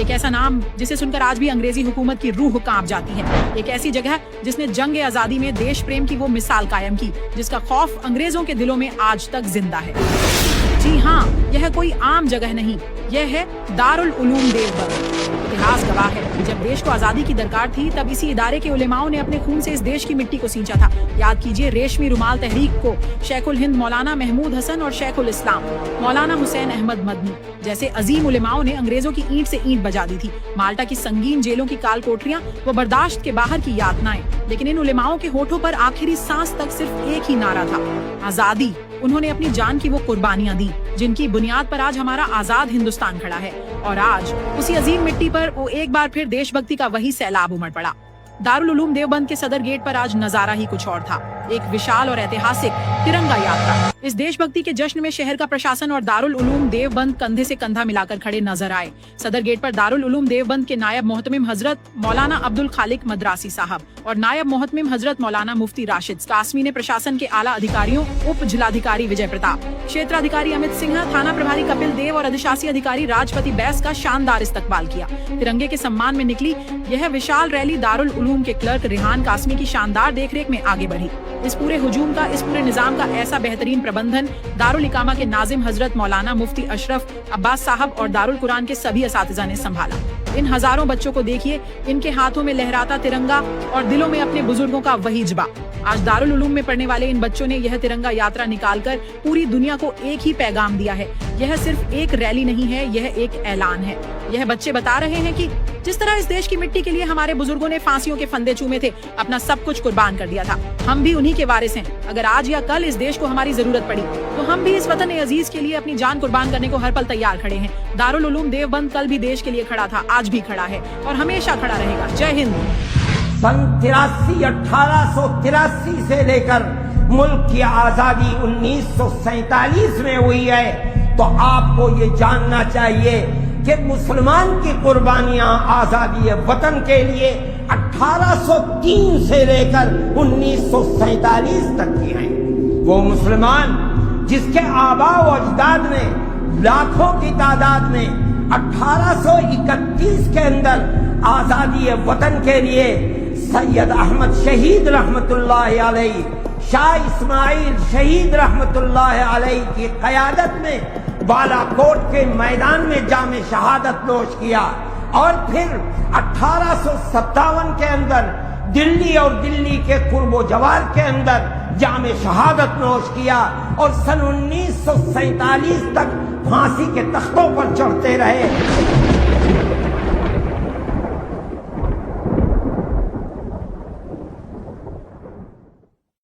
एक ऐसा नाम जिसे सुनकर आज भी अंग्रेजी हुकूमत की रूह कांप जाती है। एक ऐसी जगह जिसने जंग आजादी में देश प्रेम की वो मिसाल कायम की, जिसका खौफ अंग्रेजों के दिलों में आज तक जिंदा है। जी हाँ, यह कोई आम जगह नहीं, यह है दारुल उलूम देवबंद। इतिहास गवाह है, जब देश को आजादी की दरकार थी तब इसी इदारे के उलेमाओं ने अपने खून से इस देश की मिट्टी को सींचा था। याद कीजिए रेशमी रुमाल तहरीक को शेखुल हिंद मौलाना महमूद हसन और शेखुल इस्लाम मौलाना हुसैन अहमद मदनी जैसे अजीम उलेमाओं ने अंग्रेजों की ईंट से ईंट बजा दी थी। माल्टा की संगीन जेलों की काल कोठरियां व बर्दाश्त के बाहर की यातनाएं, लेकिन इन उलेमाओं के होठों पर आखिरी सांस तक सिर्फ एक ही नारा था, आजादी। उन्होंने अपनी जान की वो कुर्बानियां दी जिनकी बुनियाद पर आज हमारा आजाद हिंदुस्तान खड़ा है। और आज उसी अजीम मिट्टी पर वो एक बार फिर देशभक्ति का वही सैलाब उमड़ पड़ा। दारुल उलूम देवबंद के सदर गेट पर आज नजारा ही कुछ और था, एक विशाल और ऐतिहासिक तिरंगा यात्रा। इस देशभक्ति के जश्न में शहर का प्रशासन और दारुल उलूम देवबंद कंधे से कंधा मिलाकर खड़े नजर आए। सदर गेट पर दारुल उलूम देवबंद के नायब मोहतमिम हजरत मौलाना अब्दुल खालिक मद्रासी साहब और नायब मोहतमिम हजरत मौलाना मुफ्ती राशिद कासमी ने प्रशासन के आला अधिकारियों, उप जिलाधिकारी विजय प्रताप, क्षेत्राधिकारी अमित सिन्हा, थाना प्रभारी कपिल देव और अधिशासी अधिकारी राजपति बैस का शानदार इस्तकबाल किया। तिरंगे के सम्मान में निकली यह विशाल रैली दारुल उलूम के क्लर्क रेहान कासमी की शानदार देखरेख में आगे बढ़ी। इस पूरे हुजूम का, इस पूरे निजाम का ऐसा बेहतरीन प्रबंधन दारुल इकामा के नाजिम हजरत मौलाना मुफ्ती अशरफ अब्बास साहब और दारुल कुरान के सभी असातिज़ा ने संभाला। इन हजारों बच्चों को देखिए, इनके हाथों में लहराता तिरंगा और दिलों में अपने बुजुर्गों का वही जज्बा। आज दारुल उलूम में पढ़ने वाले इन बच्चों ने यह तिरंगा यात्रा निकालकर पूरी दुनिया को एक ही पैगाम दिया है। यह सिर्फ एक रैली नहीं है, यह एक ऐलान है। यह बच्चे बता रहे हैं कि जिस तरह इस देश की मिट्टी के लिए हमारे बुजुर्गों ने फांसियों के फंदे चूमे थे, अपना सब कुछ कुर्बान कर दिया था, हम भी उन्हीं के वारिस हैं। अगर आज या कल इस देश को हमारी जरूरत पड़ी तो हम भी इस वतन अजीज के लिए अपनी जान कुर्बान करने को हर पल तैयार खड़े हैं। दारुल उलूम देवबंद कल भी देश के लिए खड़ा था, आज भी खड़ा है और हमेशा खड़ा रहेगा। जय हिंद। सन 1883 से लेकर मुल्क की आजादी 1947 में हुई है, तो आपको ये जानना चाहिए कि मुसलमान की कुर्बानियां आजादी वतन के लिए 1803 से लेकर 1947 तक की हैं। वो मुसलमान जिसके आबा व अजदाद ने लाखों की तादाद में 1831 के अंदर आजादी वतन के लिए सैयद अहमद शहीद रहमतुल्लाह अलैहि, शाह इस्माइल शहीद रहमतुल्लाह अलैहि की क़यादत में बालाकोट के मैदान में जामे शहादत नोश किया और फिर 1857 के अंदर दिल्ली और दिल्ली के कुर्बो जवार के अंदर जामे शहादत नोश किया और सन 1947 तक फांसी के तख्तों पर चढ़ते रहे।